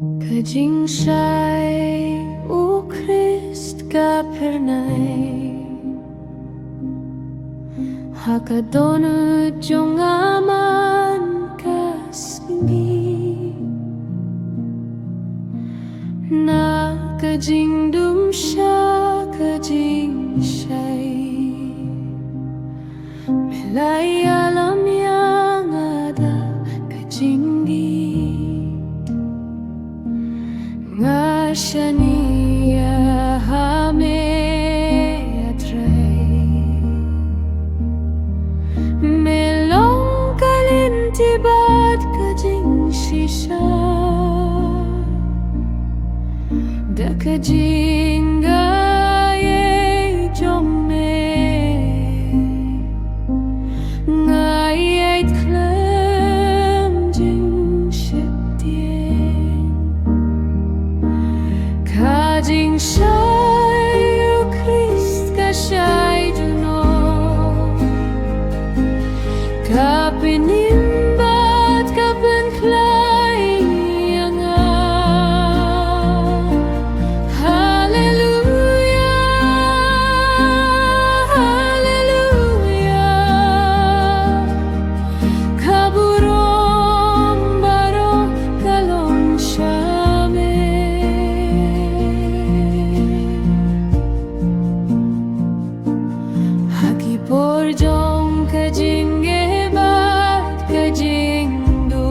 Kajing siya'y o Christ ka pernay Hakadonut yung aman kasimi Na kajing dum siya kajing siya'y Melay alam yang ada kajing di Nga siya niya hame atray Melong kalintibat kajing sisa Da kajing gaye jome Ngayay tlem jing shitien Kajing siya'y o Christ ka siya'y duno Kapinimbat kapenklay nga Hallelujah, Hallelujah Kaburom baro kalon siyame Haki porjong kajing gebat kajing du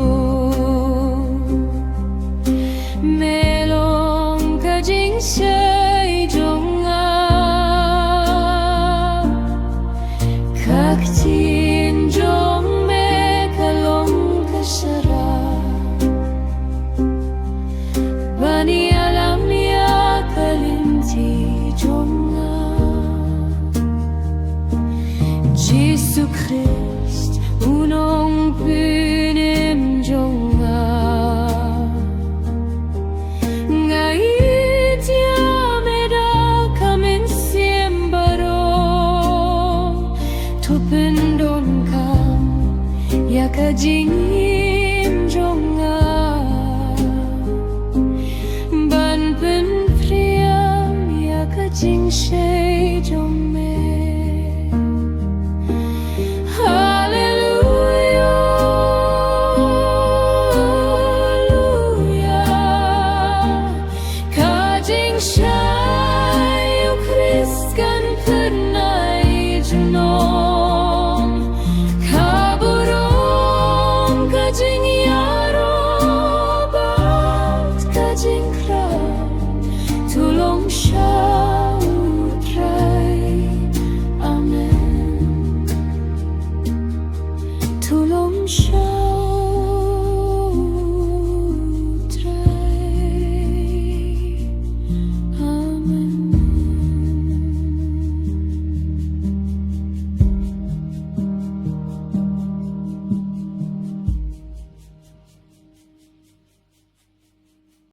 Melong kajing siya